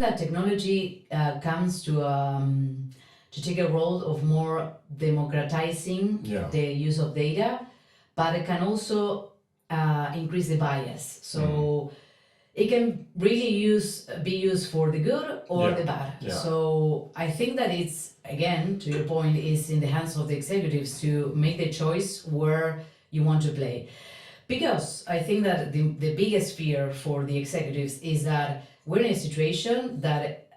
that technology comes to take a role of more democratizing the use of data, but it can also increase the bias. So it can really be used for the good or the bad. Yeah. So I think that it's, again, to your point, is in the hands of the executives to make the choice where you want to play. Because I think that the biggest fear for the executives is that we're in a situation that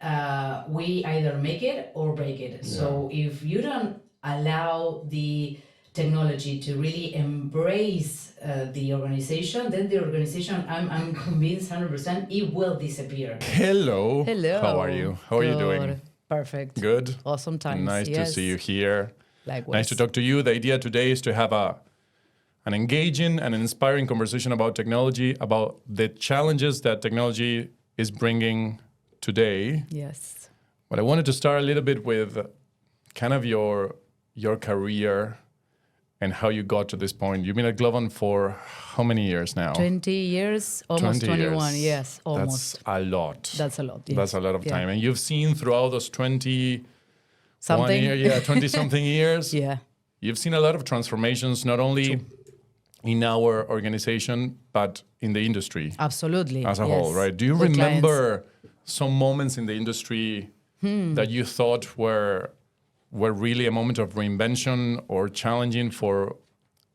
we either make it or break it. Yeah. So if you don't allow the technology to really embrace the organization, then the organization, I'm convinced 100%, it will disappear. Hello. Hello. How are you? How are you doing? Perfect. Good. Awesome times. Nice to see you here. Likewise. Nice to talk to you. The idea today is to have an engaging and inspiring conversation about technology, about the challenges that technology is bringing today. Yes. But I wanted to start a little bit with kind of your career and how you got to this point. You've been at Globant for how many years now? 20 years, almost 21 years. Yes, almost. That's a lot. That's a lot, yes. That's a lot of time. And you've seen throughout those 20 something. 20-something years. Yeah. You've seen a lot of transformations, not only in our organization, but in the industry. Absolutely. As a whole, right? Do you remember some moments in the industry that you thought were really a moment of reinvention or challenging for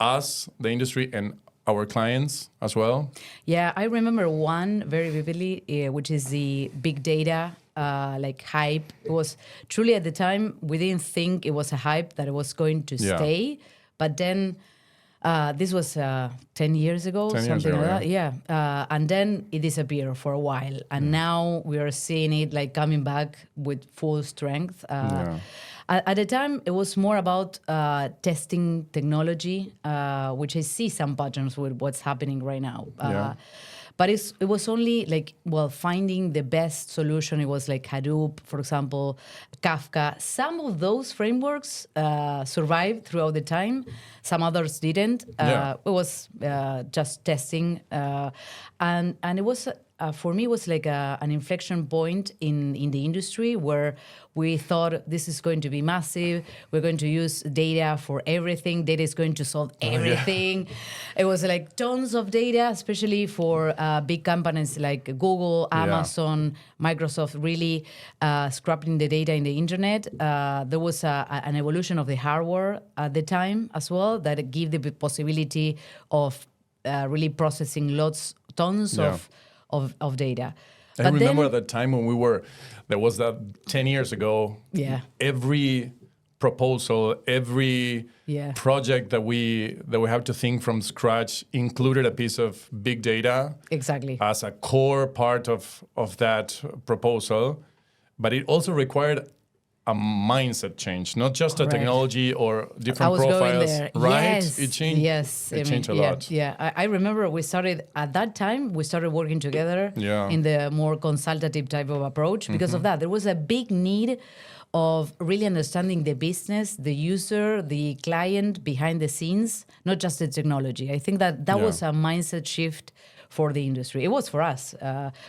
us, the industry, and our clients as well? Yeah, I remember one very vividly, which is the big data hype. It was truly at the time, we didn't think it was a hype, that it was going to stay. But then this was 10 years ago, something like that. Yeah. And then it disappeared for a while. And now we are seeing it coming back with full strength. At the time, it was more about testing technology, which I see some patterns with what's happening right now. But it was only finding the best solution. It was like Hadoop, for example, Kafka. Some of those frameworks survived throughout the time. Some others didn't. It was just testing. And it was, for me, it was like an inflection point in the industry where we thought this is going to be massive. We're going to use data for everything. Data is going to solve everything. It was like tons of data, especially for big companies like Google, Amazon, Microsoft, really scrapping the data in the internet. There was an evolution of the hardware at the time as well that gave the possibility of really processing tons of data. I remember that time when there was that 10 years ago, every proposal, every project that we have to think from scratch included a piece of big data. Exactly. As a core part of that proposal. But it also required a mindset change, not just a technology or different profiles, right? Yes. It changed. Yes, it changed a lot. Yeah, I remember we started working together in the more consultative type of approach because of that. There was a big need of really understanding the business, the user, the client behind the scenes, not just the technology. I think that was a mindset shift for the industry. It was for us.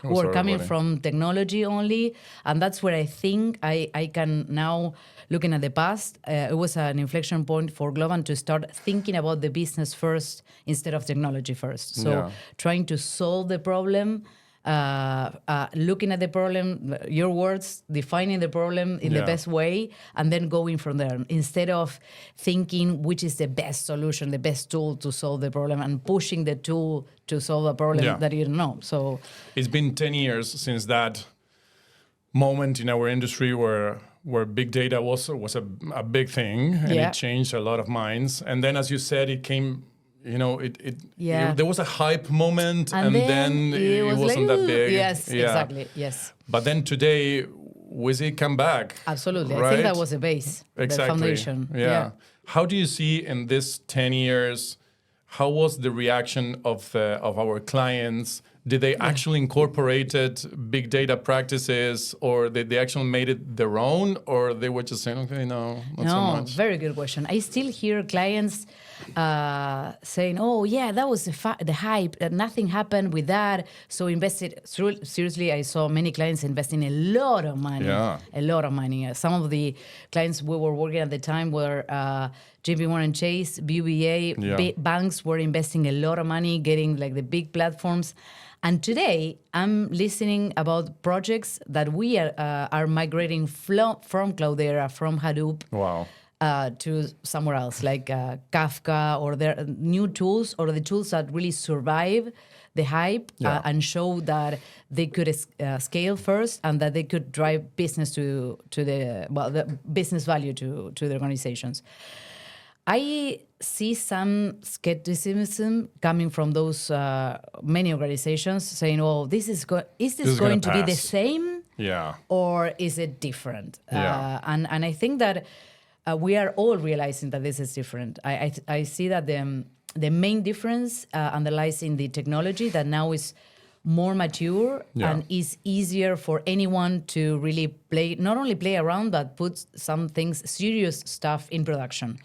We were coming from technology only, and that's where I think I can now, looking at the past, it was an inflection point for Globant to start thinking about the business first instead of technology first. So trying to solve the problem, looking at the problem, your words, defining the problem in the best way, and then going from there. Instead of thinking which is the best solution, the best tool to solve the problem, and pushing the tool to solve a problem that you don't know. So it's been 10 years since that moment in our industry where big data was a big thing, and it changed a lot of minds. And then, as you said, it came. There was a hype moment, and then it wasn't that big. Yes, exactly. Yes. But then today, we see it come back. Absolutely. Right? I think that was the base, the foundation. Yeah. How do you see in this 10 years, how was the reaction of our clients? Did they actually incorporated big data practices, or did they actually made it their own, or they were just saying, okay, no, not so much? Very good question. I still hear clients saying, "Oh yeah, that was the hype. Nothing happened with that." So invested. Seriously, I saw many clients investing a lot of money. Yeah. A lot of money. Some of the clients we were working at the time were JP Morgan Chase, BBA, banks were investing a lot of money, getting like the big platforms. And today, I'm listening about projects that we are migrating from Cloudera, from Hadoop, to somewhere else, like Kafka, or their new tools, or the tools that really survive the hype and show that they could scale first and that they could drive business to the business value to the organizations. I see some skepticism coming from those many organizations saying, "Oh, this is going to be the same, or is it different?" And I think that we are all realizing that this is different. I see that the main difference underlies in the technology that now is more mature and is easier for anyone to really not only play around, but put some things, serious stuff in production,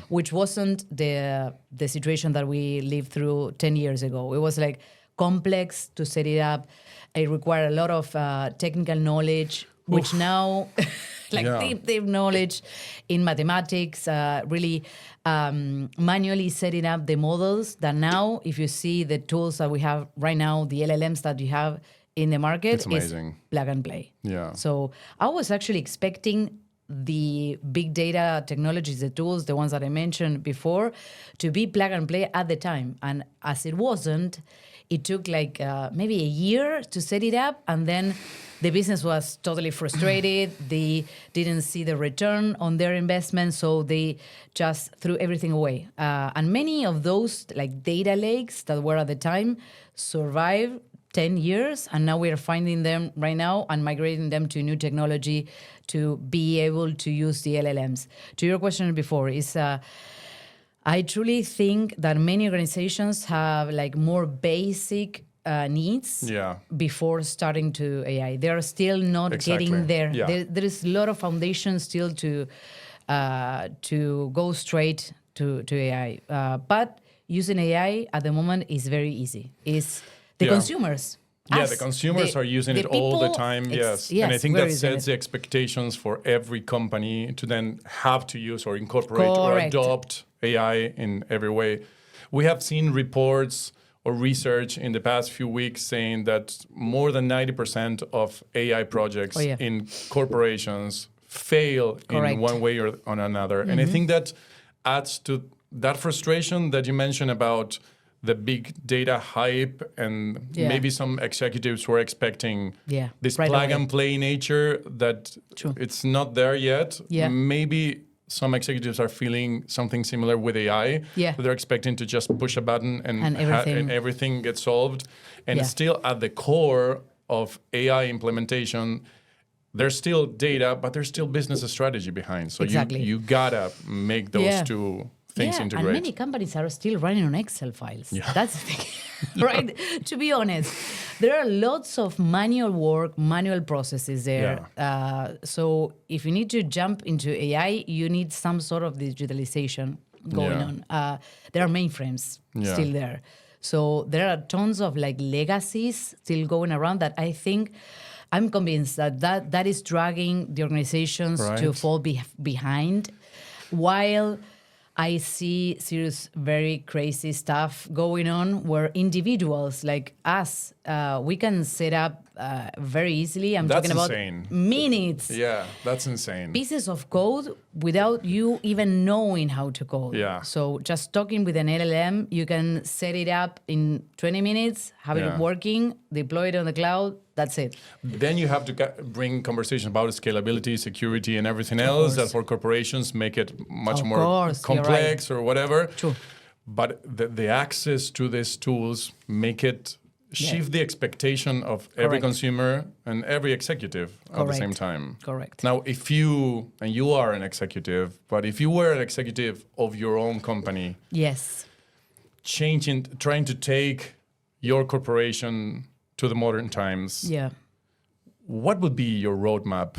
which wasn't the situation that we lived through 10 years ago. It was like complex to set it up. It required a lot of technical knowledge, which now, deep knowledge in mathematics, really manually setting up the models that now, if you see the tools that we have right now, the LLMs that you have in the market, it's amazing. Is plug and play. Yeah. So I was actually expecting the big data technologies, the tools, the ones that I mentioned before, to be plug and play at the time. And as it wasn't, it took like maybe a year to set it up, and then the business was totally frustrated. They didn't see the return on their investment, so they just threw everything away. And many of those like data lakes that were at the time survived 10 years, and now we are finding them right now and migrating them to new technology to be able to use the LLMs. To your question before, is I truly think that many organizations have like more basic needs before starting to AI. They are still not getting there. There is a lot of foundation still to go straight to AI. But using AI at the moment is very easy. It's the consumers. The consumers are using it all the time, yes. And I think that sets the expectations for every company to then have to use or incorporate or adopt AI in every way. We have seen reports or research in the past few weeks saying that more than 90% of AI projects in corporations fail in one way or on another. And I think that adds to that frustration that you mentioned about the big data hype, and maybe some executives were expecting this plug and play nature that it's not there yet. Maybe some executives are feeling something similar with AI. They're expecting to just push a button and everything gets solved. And still at the core of AI implementation, there's still data, but there's still business strategy behind. So you gotta make those two things integrate. And many companies are still running on Excel files. That's the thing, right? To be honest, there are lots of manual work, manual processes there. So if you need to jump into AI, you need some sort of digitalization going on. There are mainframes still there. So there are tons of like legacies still going around that I think, I'm convinced that is dragging the organizations to fall behind, while I see serious, very crazy stuff going on where individuals like us, we can set up very easily. I'm talking about minutes. Yeah, that's insane. Pieces of code without you even knowing how to code. So just talking with an LLM, you can set it up in 20 minutes, have it working, deploy it on the cloud. That's it. Then you have to bring conversation about scalability, security, and everything else that for corporations make it much more complex or whatever. True. But the access to these tools make it shift the expectation of every consumer and every executive at the same time. Correct. Now, if you are an executive, but if you were an executive of your own company, trying to take your corporation to the modern times, what would be your roadmap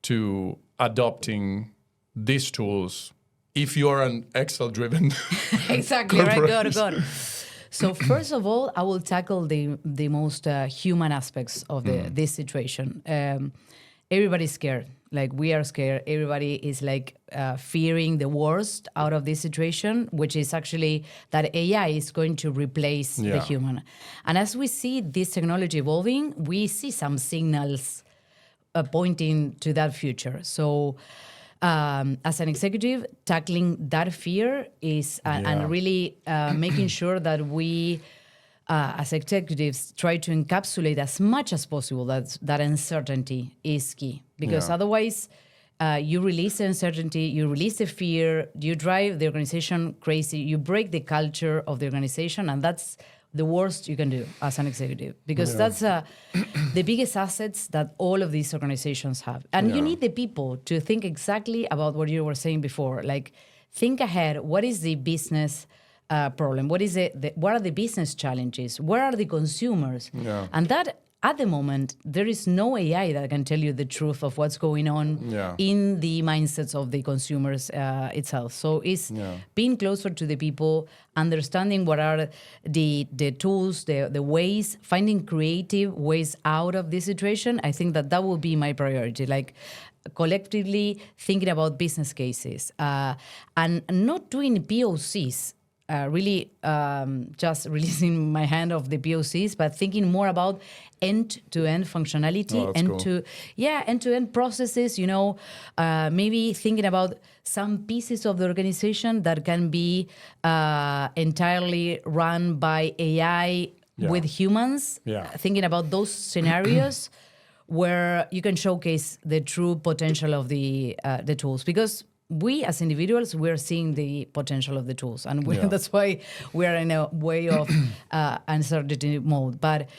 to adopting these tools if you are an Excel-driven exactly, right, good. So first of all, I will tackle the most human aspects of this situation. Everybody's scared. Like, we are scared. Everybody is like fearing the worst out of this situation, which is actually that AI is going to replace the human. And as we see this technology evolving, we see some signals pointing to that future. So as an executive, tackling that fear is and really making sure that we, as executives, try to encapsulate as much as possible that uncertainty is key. Because otherwise, you release the uncertainty, you release the fear, you drive the organization crazy, you break the culture of the organization, and that's the worst you can do as an executive, because that's the biggest assets that all of these organizations have. And you need the people to think exactly about what you were saying before. Like, think ahead. What is the business problem? What are the business challenges? Where are the consumers? And that, at the moment, there is no AI that can tell you the truth of what's going on in the mindsets of the consumers itself. So it's being closer to the people, understanding what are the tools, the ways, finding creative ways out of this situation. I think that will be my priority. Like, collectively thinking about business cases and not doing POCs. Really just releasing my hand of the POCs, but thinking more about end-to-end functionality, end-to-end processes, maybe thinking about some pieces of the organization that can be entirely run by AI with humans, thinking about those scenarios where you can showcase the true potential of the tools. Because we as individuals, we're seeing the potential of the tools, and that's why we're in a way of uncertainty mode. But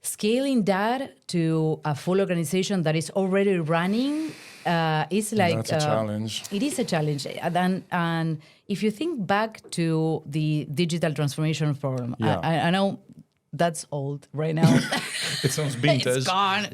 scaling that to a full organization that is already running is like... That's a challenge. It is a challenge. And if you think back to the digital transformation program, I know that's old right now. It sounds vintage. It's gone.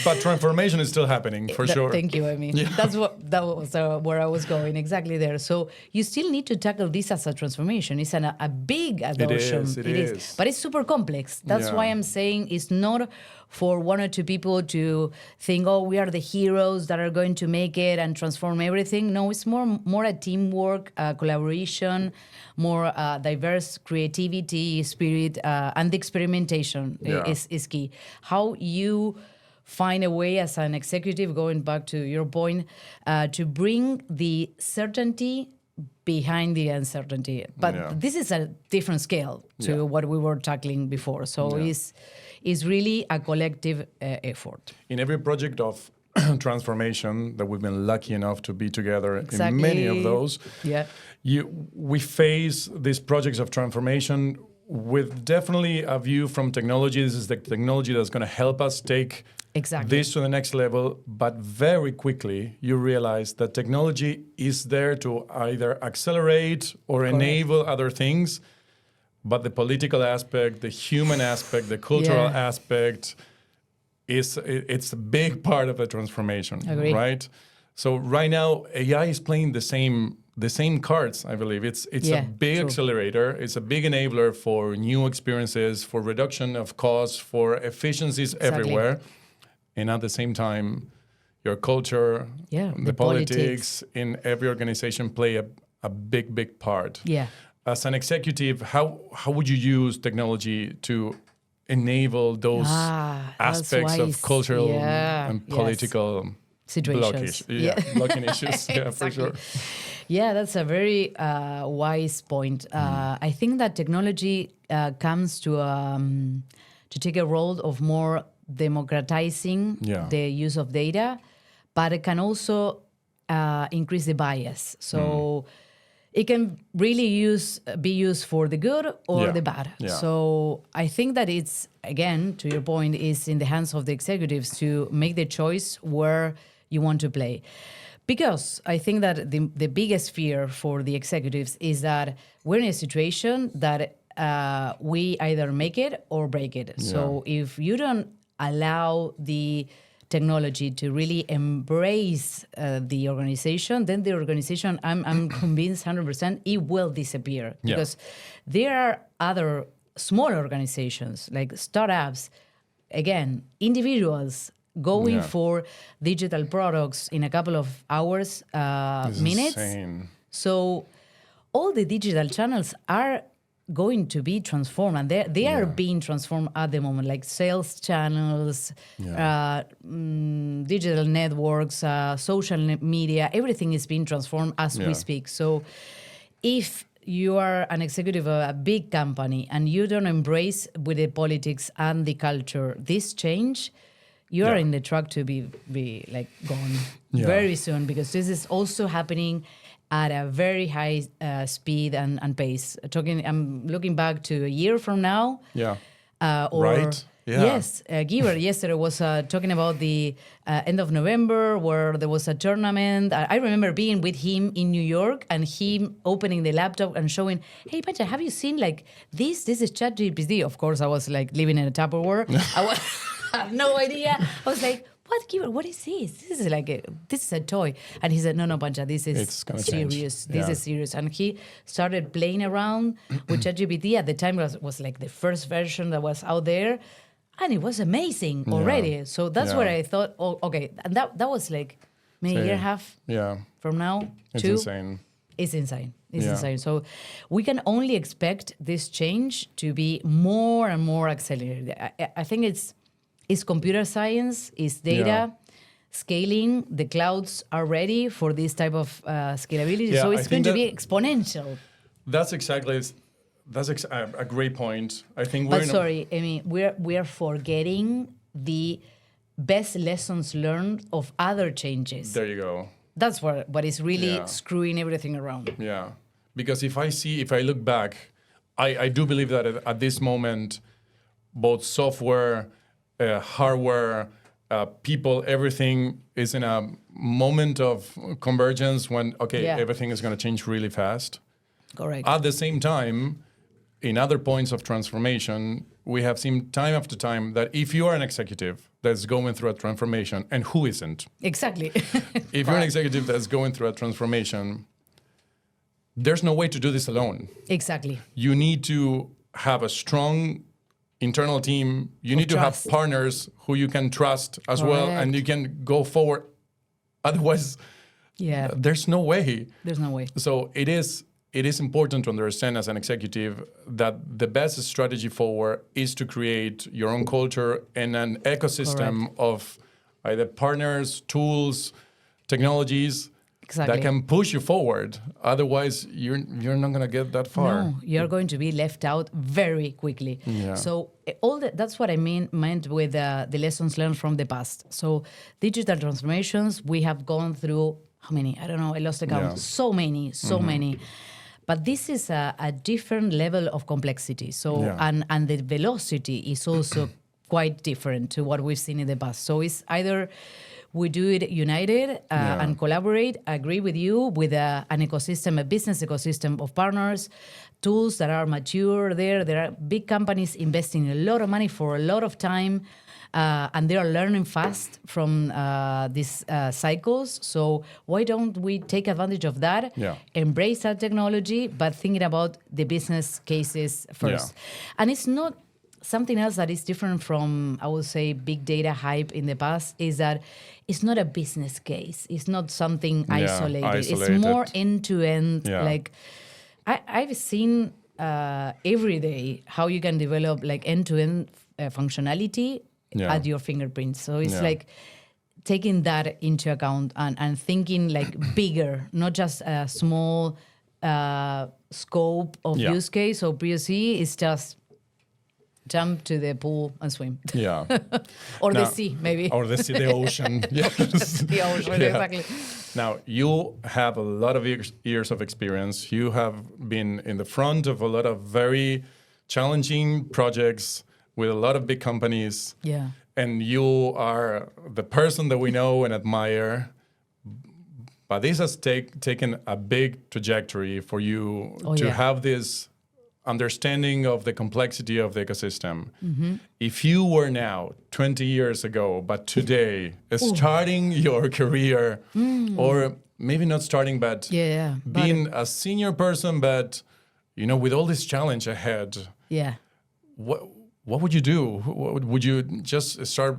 But transformation is still happening, for sure. Thank you, Amy. That was where I was going, exactly there. So you still need to tackle this as a transformation. It's a big adoption. It is. But it's super complex. That's why I'm saying it's not for one or two people to think, oh, we are the heroes that are going to make it and transform everything. No, it's more a teamwork, collaboration, more diverse creativity, spirit, and the experimentation is key. How you find a way as an executive, going back to your point, to bring the certainty behind the uncertainty. But this is a different scale to what we were tackling before. So it's really a collective effort. In every project of transformation that we've been lucky enough to be together in many of those, we face these projects of transformation with definitely a view from technology. This is the technology that's going to help us take this to the next level. But very quickly, you realize that technology is there to either accelerate or enable other things. But the political aspect, the human aspect, the cultural aspect, it's a big part of the transformation, right? So right now, AI is playing the same cards, I believe. It's a big accelerator. It's a big enabler for new experiences, for reduction of costs, for efficiencies everywhere. And at the same time, your culture, the politics in every organization play a big part. As an executive, how would you use technology to enable those aspects of cultural and political situations? Blocking issues, for sure. Yeah, that's a very wise point. I think that technology comes to take a role of more democratizing the use of data, but it can also increase the bias. So it can really be used for the good or the bad. So I think that it's, again, to your point, is in the hands of the executives to make the choice where you want to play. Because I think that the biggest fear for the executives is that we're in a situation that we either make it or break it. So if you don't allow the technology to really embrace the organization, then the organization, I'm convinced 100%, it will disappear. Because there are other small organizations, like startups, again, individuals going for digital products in a couple of hours, minutes. Insane. So all the digital channels are going to be transformed, and they are being transformed at the moment, like sales channels, digital networks, social media, everything is being transformed as we speak. So if you are an executive of a big company and you don't embrace with the politics and the culture this change, you are in the track to be like gone very soon, because this is also happening at a very high speed and pace. I'm looking back to a year from now. Right. Yeah. Yes, Giver yesterday was talking about the end of November, where there was a tournament. I remember being with him in New York and him opening the laptop and showing, hey, Pacha, have you seen like this? This is ChatGPT. Of course, I was like living in a Tupperware. I have no idea. I was like, what, Giver? What is this? This is a toy. And he said, no, Pancha, this is serious. This is serious. And he started playing around with ChatGPT. At the time, was like the first version that was out there. And it was amazing already. So that's what I thought, oh, okay. And that was like maybe a year and a half from now. It's 2. insane. It's insane. It's insane. So we can only expect this change to be more and more accelerated. I think it's computer science, it's data, scaling. The clouds are ready for this type of scalability. So it's going to be exponential. That's exactly... That's a great point. I think we're... But sorry, Amy, we are forgetting the best lessons learned of other changes. There you go. That's what is really screwing everything around. Yeah. Because if I look back, I do believe that at this moment, both software, hardware, people, everything is in a moment of convergence when, everything is going to change really fast. Correct. At the same time, in other points of transformation, we have seen time after time that if you are an executive that's going through a transformation, and who isn't? Exactly. If you're an executive that's going through a transformation, there's no way to do this alone. Exactly. You need to have a strong internal team. You need to have partners who you can trust as well, and you can go forward. Otherwise, there's no way. There's no way. So it is important to understand as an executive that the best strategy forward is to create your own culture and an ecosystem of either partners, tools, technologies that can push you forward. Otherwise, you're not going to get that far. No, you're going to be left out very quickly. Yeah. So that's what I meant with the lessons learned from the past. So digital transformations, we have gone through, how many? I don't know, I lost the count. So many. But this is a different level of complexity. So and the velocity is also quite different to what we've seen in the past. So it's either we do it united and collaborate, agree with you, with an ecosystem, a business ecosystem of partners, tools that are mature there. There are big companies investing a lot of money for a lot of time. And they are learning fast from these cycles. So why don't we take advantage of that, embrace that technology, but thinking about the business cases first. And it's not something else that is different from, I would say, big data hype in the past, is that it's not a business case. It's not something isolated. It's more end-to-end. Like I've seen every day how you can develop like end-to-end functionality at your fingerprints. So it's like taking that into account and thinking like bigger, not just a small scope of use case. So POC is just jump to the pool and swim. Or the sea, maybe. Or the sea, the ocean. Yes. The ocean, exactly. Now, you have a lot of years of experience. You have been in the front of a lot of very challenging projects with a lot of big companies. And you are the person that we know and admire. But this has taken a big trajectory for you to have this understanding of the complexity of the ecosystem. If you were now 20 years ago, but today starting your career, or maybe not starting, but being a senior person, but with all this challenge ahead, what would you do? Would you just start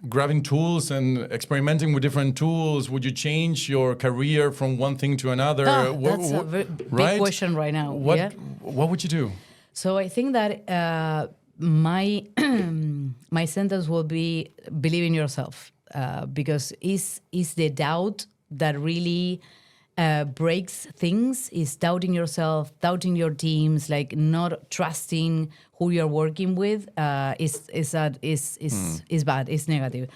grabbing tools and experimenting with different tools? Would you change your career from one thing to another? That's a big question right now. What would you do? So I think that my my sentence will be believe in yourself, because is the doubt that really breaks things, is doubting yourself, doubting your teams, like not trusting who you're working with, is bad, is negative.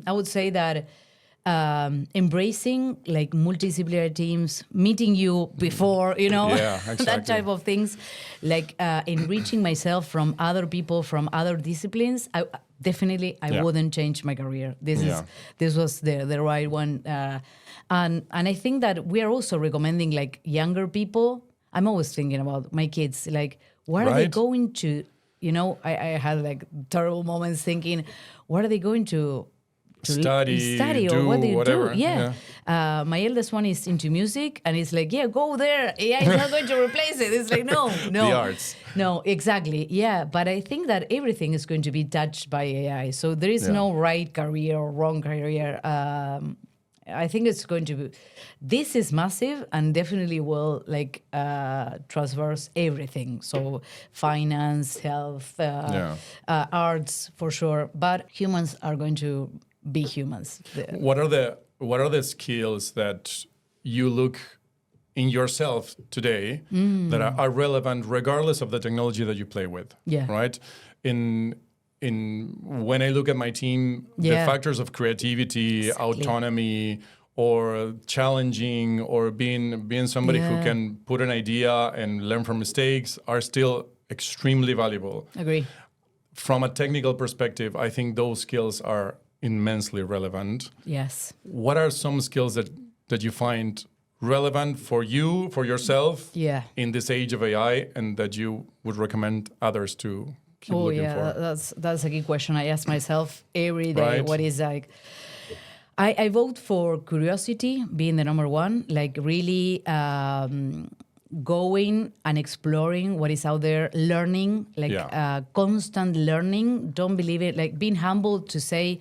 I would say that embracing like multidisciplinary teams, meeting you before, exactly. that type of things, like enriching myself from other people, from other disciplines. I wouldn't change my career. This was the right one. And I think that we are also recommending like younger people. I'm always thinking about my kids, like what are they going to, I had like terrible moments thinking, what are they going to study or what do you whatever. do? My eldest one is into music and it's like, go there. AI is not going to replace it. It's like, no. The arts. No, exactly. Yeah. But I think that everything is going to be touched by AI. So there is no right career or wrong career. I think it's going to be, this is massive and definitely will like traverse everything. So finance, health, arts for sure. But humans are going to be humans. What are the skills that you look in yourself today that are relevant regardless of the technology that you play with? Right? When I look at my team, the factors of creativity, autonomy, or challenging, or being somebody who can put an idea and learn from mistakes are still extremely valuable. Agree. From a technical perspective, I think those skills are immensely relevant. Yes. What are some skills that you find relevant for you, for yourself, in this age of AI, and that you would recommend others to keep looking for? That's a good question. I ask myself every day, what is like. I vote for curiosity being the number one, like really going and exploring what is out there, learning, like constant learning. Don't believe it, like being humble to say,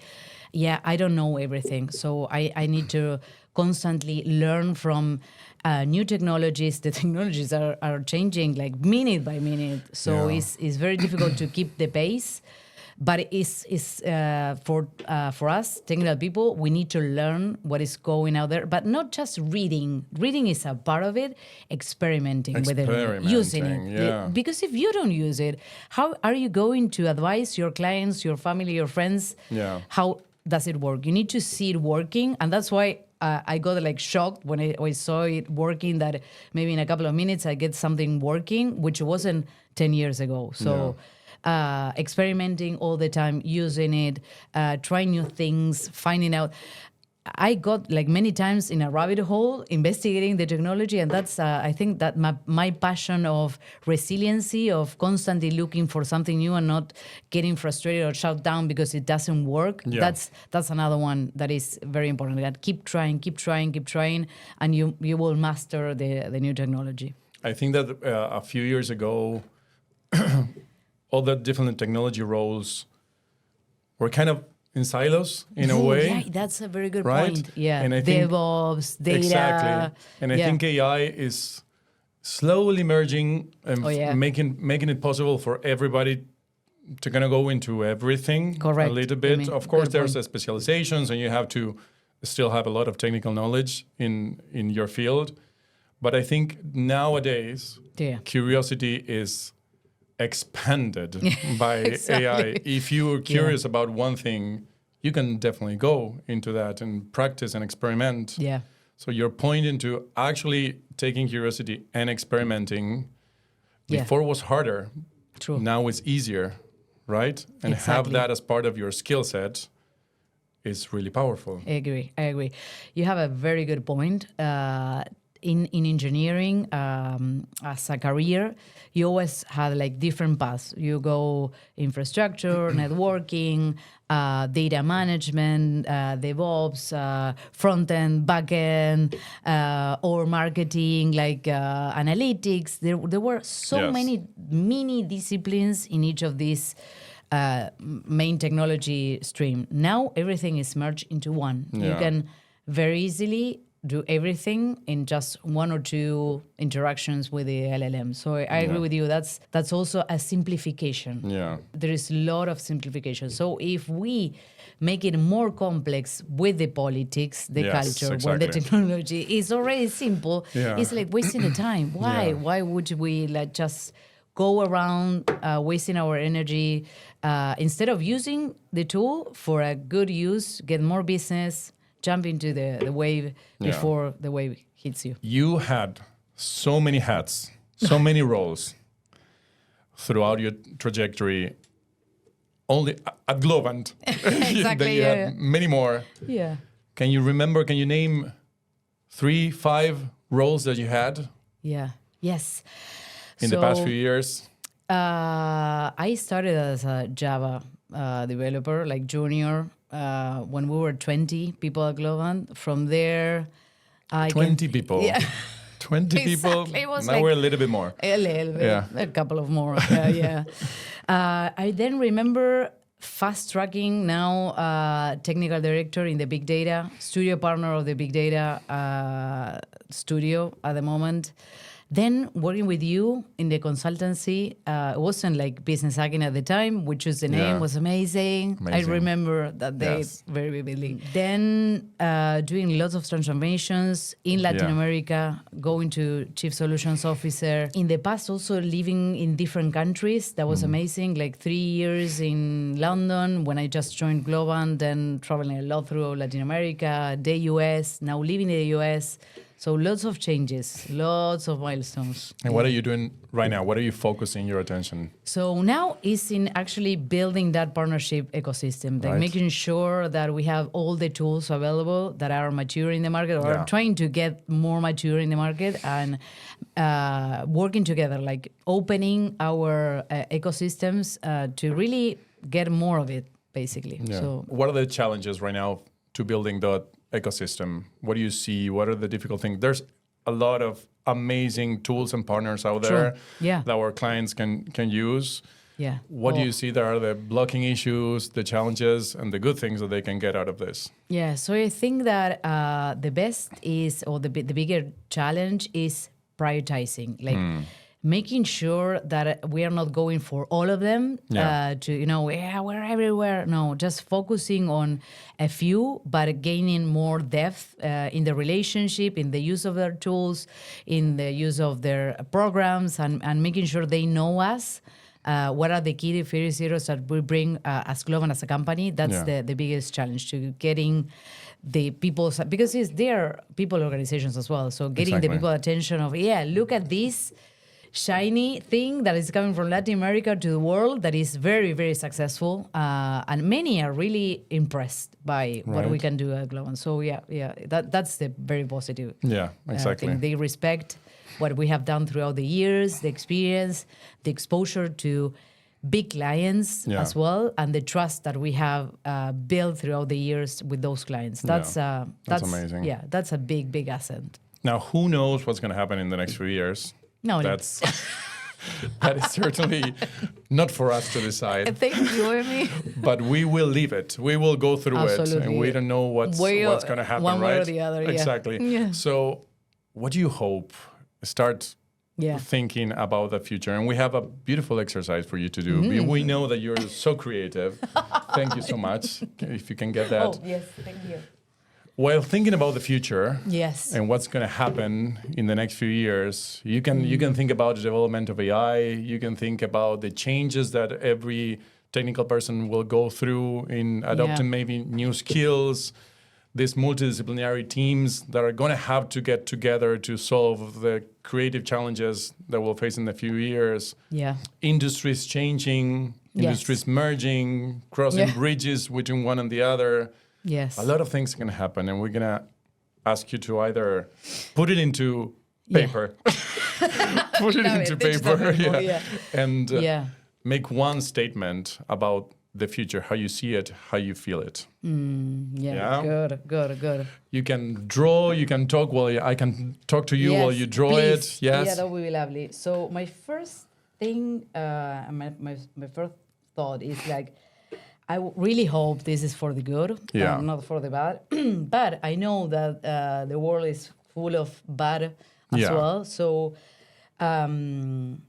I don't know everything. So I need to constantly learn from new technologies. The technologies are changing like minute by minute. So it's very difficult to keep the pace. But it's for us, technical people, we need to learn what is going out there. But not just reading. Reading is a part of it. Experimenting with it, using it. Because if you don't use it, how are you going to advise your clients, your family, your friends? How does it work? You need to see it working. And that's why I got like shocked when I saw it working, that maybe in a couple of minutes I get something working, which wasn't 10 years ago. So experimenting all the time, using it, trying new things, finding out. I got like many times in a rabbit hole investigating the technology, and that's I think that my passion of resiliency, of constantly looking for something new and not getting frustrated or shut down because it doesn't work. That's another one that is very important. That keep trying, and you will master the new technology. I think that a few years ago, all the different technology roles were kind of in silos in a way. Yeah, that's a very good point. Yeah, and I think, DevOps, data. Exactly. And I think AI is slowly merging and making it possible for everybody to kind of go into everything a little bit. Of course, there's specializations and you have to still have a lot of technical knowledge in your field. But I think nowadays, curiosity is expanded by AI. If you're curious about one thing, you can definitely go into that and practice and experiment. So you're pointing to actually taking curiosity and experimenting. Before was harder. True. Now it's easier, right? And have that as part of your skill set is really powerful. I agree. You have a very good point. in engineering as a career, you always had like different paths. You go infrastructure, networking, data management, DevOps, front end, back end, or marketing, like analytics. There were so many mini disciplines in each of these main technology stream. Now everything is merged into one. You can very easily do everything in just one or two interactions with the LLM. So I agree with you. That's also a simplification. Yeah. There is a lot of simplification. So if we make it more complex with the politics, the culture, when the technology is already simple, it's like wasting the time. Why? Why would we like just go around wasting our energy instead of using the tool for a good use, get more business, jump into the wave before the wave hits you. You had so many hats, so many roles throughout your trajectory. Only at Globant, exactly. You had many more. Yeah. Can you name 3, 5 roles that you had? Yeah. Yes. In the past few years? I started as a Java developer, like junior, when we were 20 people at Globant. From there, 20 people. Yeah. 20 people. It was now like we're a little bit more. A little bit. A couple of more. I then remember fast tracking now technical director in the big data, studio partner of the big data studio at the moment. Then working with you in the consultancy, it wasn't like business hacking at the time, which was the name, was amazing. I remember that day very vividly. Then doing lots of transformations in Latin America, going to chief solutions officer. In the past, also living in different countries. That was amazing. Like 3 years in London when I just joined Globant, then traveling a lot through Latin America, the US, now living in the US. So lots of changes, lots of milestones. And what are you doing right now? What are you focusing your attention? So now is in actually building that partnership ecosystem, like making sure that we have all the tools available that are mature in the market or trying to get more mature in the market and working together, like opening our ecosystems to really get more of it, basically. Yeah. So, what are the challenges right now to building that ecosystem? What do you see? What are the difficult things? There's a lot of amazing tools and partners out there that our clients can use. Yeah. What do you see that are the blocking issues, the challenges, and the good things that they can get out of this? Yeah, so I think that the best is, or the bigger challenge is prioritizing. Like making sure that we are not going for all of them we're everywhere. No, just focusing on a few, but gaining more depth in the relationship, in the use of their tools, in the use of their programs, and making sure they know us. What are the key differentiators that we bring as Globant as a company? That's the biggest challenge, to getting the people's, because they're people organizations as well. So getting the people attention of, look at this shiny thing that is coming from Latin America to the world that is very, very successful. And many are really impressed by what we can do at Globant. So that's the very positive. Yeah, exactly. Thing. They respect what we have done throughout the years, the experience, the exposure to big clients as well, and the trust that we have built throughout the years with those clients. That's amazing. Yeah, that's a big, big asset. Now, who knows what's going to happen in the next few years? No, that is certainly not for us to decide. Thank you, Amy. But we will leave it. We will go through it, and we don't know what's going to happen. One right? way or the other. Yeah. Exactly. Yeah. So, what do you hope? Start thinking about the future, and we have a beautiful exercise for you to do. We know that you're so creative. Thank you so much. If you can get that. Oh yes, thank you. While thinking about the future, and what's going to happen in the next few years, you can think about the development of AI. You can think about the changes that every technical person will go through in adopting maybe new skills. These multidisciplinary teams that are going to have to get together to solve the creative challenges that we'll face in a few years. Yeah, industries changing, industries merging, crossing bridges between one and the other. Yes. A lot of things are going to happen, and we're going to ask you to either put it into paper, put it into paper, and make one statement about the future, how you see it, how you feel it. Good. You can draw, you can talk while I can talk to you while you draw please. it. Yes. Yeah, that would be lovely. So my first thing, my first thought is like, I really hope this is for the good, not for the bad. But I know that the world is full of bad as well. So I'm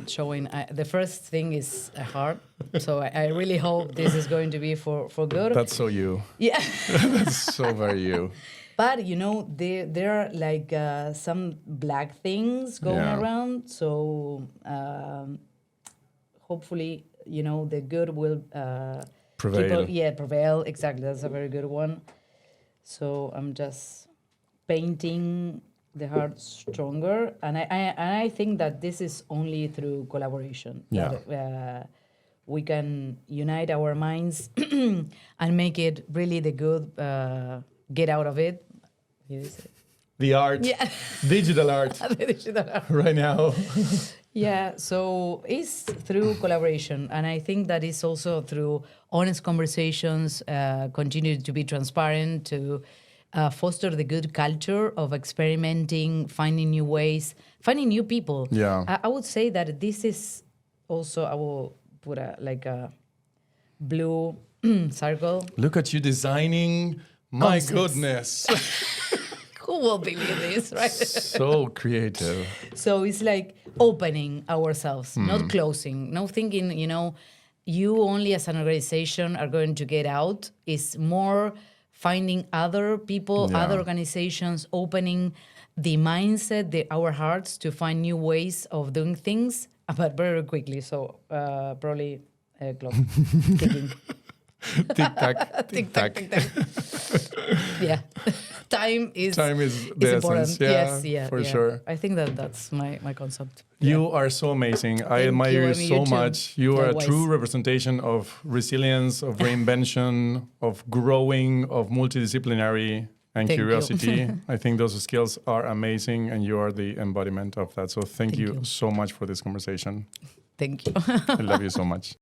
showing the first thing is a heart. So I really hope this is going to be for good. That's so you. Yeah. That's so very you. But you know, there are like some black things going around. So hopefully, you know, the good will prevail. Prevail. Exactly. That's a very good one. So I'm just painting the heart stronger, and I think that this is only through collaboration. That, we can unite our minds and make it really the good. Get out of it. The art, digital art, right now. So it's through collaboration, and I think that it's also through honest conversations, continue to be transparent, to foster the good culture of experimenting, finding new ways, finding new people. I would say that this is also, I will put a blue circle. Look at you designing. My goodness. Who will believe this, right? So creative. So it's like opening ourselves, not closing, no thinking, you know, you only as an organization are going to get out. It's more finding other people, other organizations, opening the mindset, our hearts to find new ways of doing things, but very quickly. So probably clock ticking. Tick-tack, tick-tack. Yeah. Time is the important. essence. For sure. I think that's my concept. You are so amazing. I admire you so much. You are a true representation of resilience, of reinvention, of growing, of multidisciplinary and curiosity. I think those skills are amazing, and you are the embodiment of that. So thank you so much for this conversation. Thank you. I love you so much.